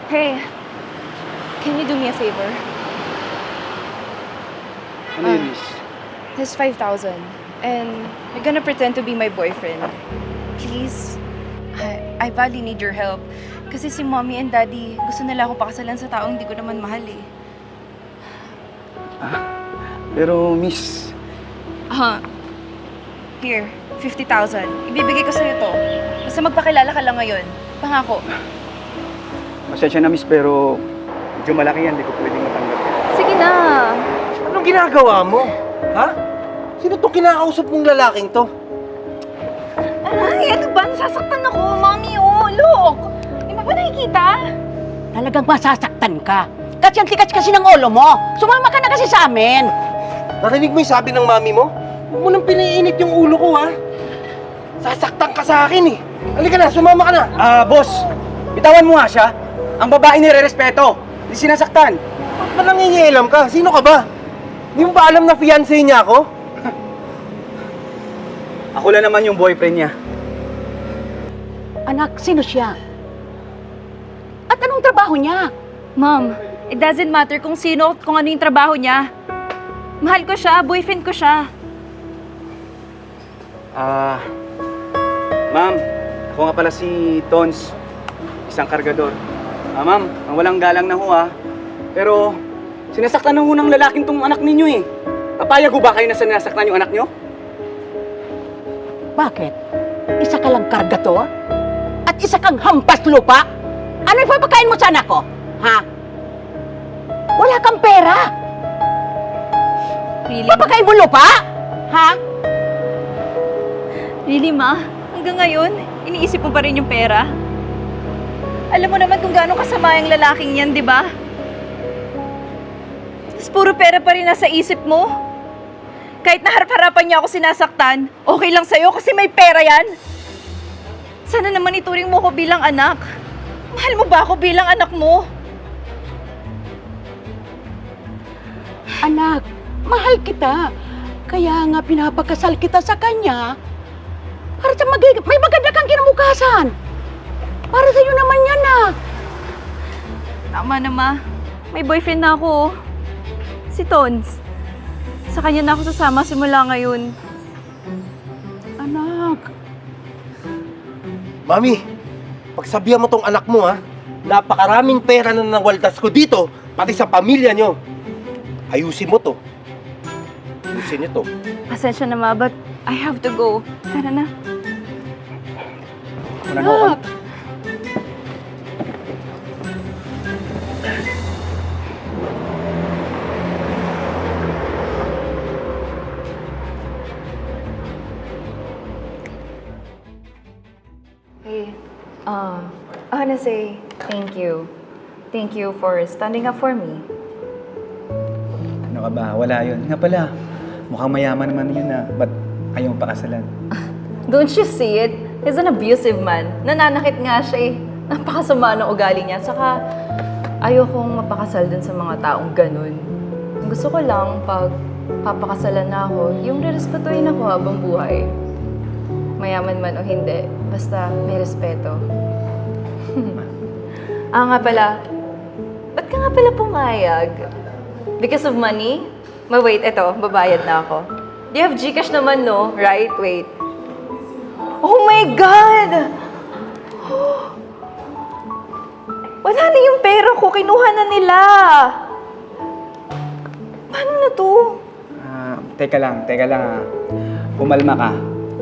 Hey, can you do me a favor? Ano yun, miss? This 5,000. And you're gonna pretend to be my boyfriend. Please? I badly need your help. Kasi si mommy and daddy, gusto nila ako pakasalan sa taong hindi ko naman mahal eh. Pero, miss, Here, 50,000. Ibibigay ko sa'yo to. Basta magpakilala ka lang ngayon. Pangako. pasensya na, miss, pero medyo malaki yan. Hindi ko pwedeng matanggap. Sige na. Anong ginagawa mo? Ha? Sino tong kinakausap mong lalaking to? Ay, ano ba? Nasasaktan ako. Mommy, oh. Look. Di mo ba nakikita? Talagang masasaktan ka. Kasi ang tikas kasi ng ulo mo. Sumama ka na kasi sa amin. Narinig mo yung sabi ng mami mo? Huwag mo nang piniinit yung ulo ko, ha? Sasaktan ka sa akin, eh. Halika na, sumama ka na. Boss, bitawan mo nga siya. Ang babae nire-respeto. Hindi sinasaktan. Ba't ba nangingialam ka? Sino ka ba? Hindi mo ba alam na fiancé niya ako? Ako lang naman yung boyfriend niya. Anak, sino siya? At anong trabaho niya? Mom, it doesn't matter kung sino, kung ano yung trabaho niya. Mahal ko siya, boyfriend ko siya. Ma'am, ako nga pala si Tons, isang kargador. Ma'am, ang walang galang na ho pero sinasaktan na ho ng lalaking tong anak ninyo eh. Papayag ho ba kayo na sinasaktan yung anak nyo? Bakit? Isa ka lang kargator? At isa kang hampas lupa? Ano ipapakain mo sa anak ko? Ha? Wala kang pera? Really? Papakain mo lupa? Ha? Really, Ma? Hanggang ngayon, iniisip mo pa rin yung pera? Alam mo naman kung gaano kasama yung lalaking yan, di ba? Tapos puro pera pa rin nasa isip mo. Kahit naharap-harapan niya ako sinasaktan, okay lang sa'yo kasi may pera yan. Sana naman ituring mo ko bilang anak. Mahal mo ba ako bilang anak mo? Anak, mahal kita. Kaya nga pinapakasal kita sa kanya. Para sa may maganda kang kinabukasan. Para sa'yo naman yan, ah. Tama na, Ma. May boyfriend na ako. Si Tons. Sa kanya na ako sasama simula ngayon. Anak. Mami, pagsabihan mo tong anak mo, ha? Napakaraming pera na nawaldas ko dito, pati sa pamilya nyo. Ayusin mo to. Ayusin nyo to. Pasensya na, Ma, but I have to go. Tara na. Wala na ako. Hey, I wanna say thank you. Thank you for standing up for me. Ano ka ba? Wala yun. Nga pala, mukhang mayaman naman yun ba't ayaw mo pakasalan? Don't you see it? He's an abusive man. Nananakit nga siya eh. Napakasama ng ugali niya. Saka, ayokong mapakasal dun sa mga taong ganun. Gusto ko lang, pag papakasalan na ako, yung rerespetuhin ako habang buhay. Mayaman man o hindi, basta may respeto. Nga pala, ba't ka nga pala pumayag? Because of money? Wait, eto, babayad na ako. Do you have Gcash naman, no? Right? Wait. Oh my God! Wala na yung pera ko, kinuha na nila. Paano na to? Teka lang Pumalma ka.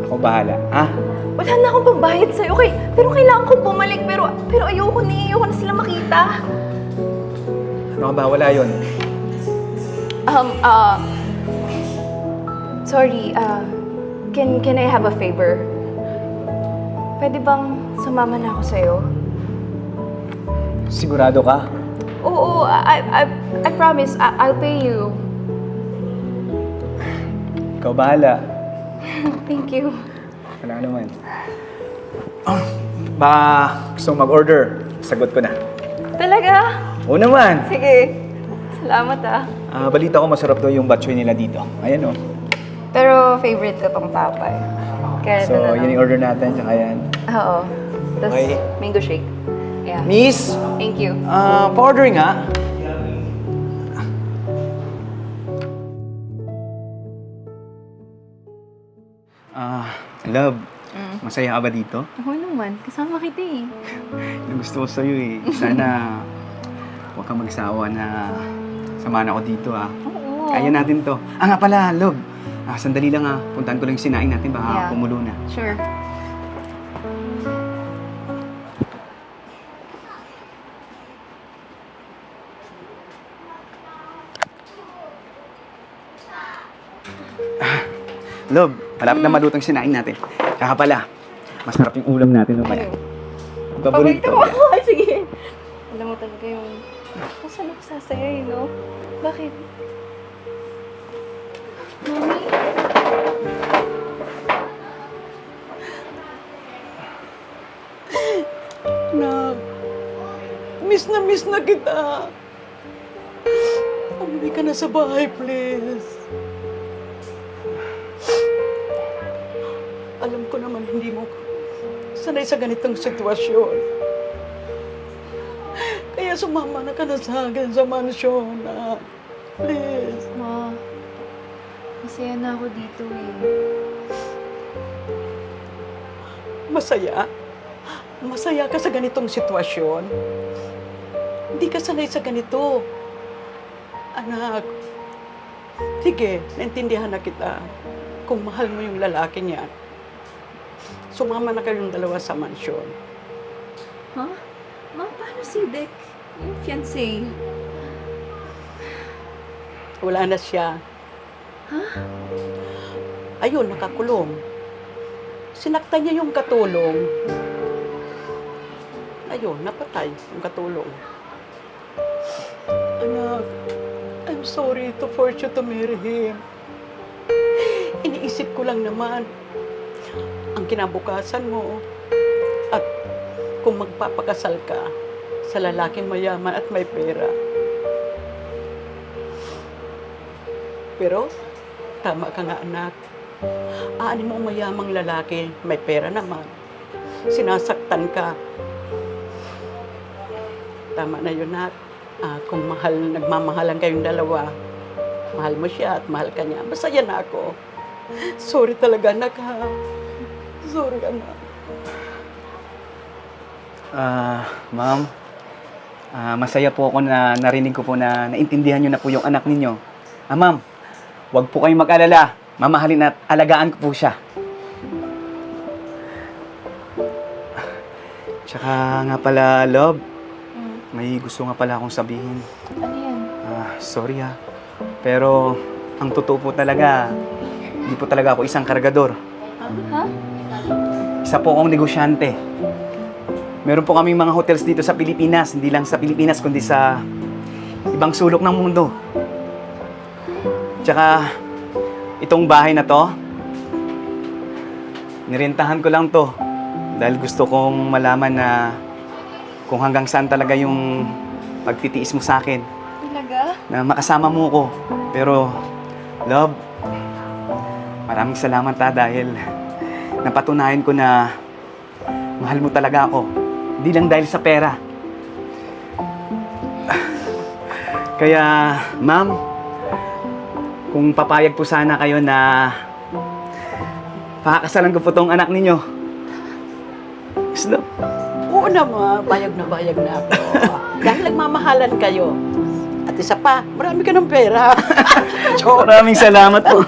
Ako bahala, ha? Wala na akong pambayad sa'yo. Okay, pero kailangan kong bumalik. Pero ayoko na sila makita. Ano ka ba? Wala yun. Sorry, can I have a favor? Pwede bang sumama na ako sa'yo? Sigurado ka? Oo, I promise, I'll pay you. Ikaw bahala. Thank you. Wala naman. Baka gusto mo mag-order. Sagot ko na. Talaga? Oo naman. Sige. Salamat ah. Balita ko masarap daw yung batchoy nila dito. Ayan o. Pero favorite ko tong tapay. Kaya ito So, na lang. yun yung order natin, tsaka yan. Oo. Tapos Okay. mango shake. Yeah. Miss, Thank you. pa-order nga. Love, masaya ka ba dito? Oo naman, kasama kita eh. Gusto ko sa'yo eh. Sana huwag kang magsawa na samahan ako dito Oo. Kaya natin to. Nga pala, Love. Sandali lang puntahan ko lang yung sinaing natin, baka Yeah. pumulo na. Sure. Love, malapit na malutong yung sinaing natin. Kaya pala, masarap yung ulam natin mamaya. Paborito Paborito. ko. Sige. Alam mo talaga yung... Kung saan ako sasaya eh, no? Bakit? Mami? Nak, miss na kita. Umuwi ka na sa bahay, please. Alam ko naman hindi mo sanay sa ganitong sitwasyon. Kaya sumama na ka na sa akin sa mansyon, na. Please. Ma, masaya na ako dito eh. Masaya? Masaya ka sa ganitong sitwasyon? Hindi ka sanay sa ganito. Anak, sige, naintindihan na kita. Kung mahal mo yung lalaki niya, sumama na kayong dalawa sa mansyon. Ha? Ma, paano si Dek? Yung fiancé? Wala na siya. Ayun, nakakulong. Sinaktan niya yung katulong. Ayun, napatay yung katulong. Anak, I'm sorry to force you to marry him. Iniisip ko lang naman ang kinabukasan mo at kung magpapakasal ka sa lalaking mayaman at may pera. Pero, tama ka nga anak. Aanin mo ang mayamang lalaki, may pera naman. Sinasaktan ka. Tama na yun, nak. Kung nagmamahalan kayong dalawa, mahal mo siya at mahal ka niya. Masaya na ako. Sorry talaga, anak, ha. Sorry, anak. Ma'am, masaya po ako na narinig ko po na naintindihan niyo na po yung anak ninyo. Ma'am, huwag po kayong mag-alala. Mamahalin at alagaan ko po siya. Tsaka nga pala, Love, may gusto nga pala akong sabihin. Ano yan? Sorry pero ang totoo po talaga, hindi po talaga ako isang kargador. Ha? Isa po akong negosyante. Meron po kaming mga hotels dito sa Pilipinas, hindi lang sa Pilipinas, kundi sa ibang sulok ng mundo. Tsaka, itong bahay na to, nirentahan ko lang to dahil gusto kong malaman na kung hanggang saan talaga yung pagtitiis mo sa akin. Talaga? Na makasama mo ko. Pero, Love, maraming salamat dahil napatunayan ko na mahal mo talaga ako. Hindi lang dahil sa pera. Kaya, ma'am, kung papayag po sana kayo na pakakasalan ko po tong anak ninyo. Yes, Love. Oo naman, bayag na ako. Dahil nagmamahalan kayo. At isa pa, marami ka ng pera. Maraming salamat po.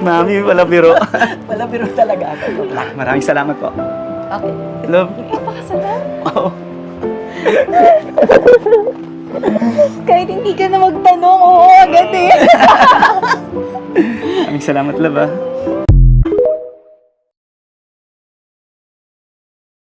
Mami, wala biro. Wala biro talaga ako. Maraming salamat po. Okay. Love. Papakasalan? Oo. Kahit hindi ka na magtanong, oo agad eh. Maraming salamat, Love,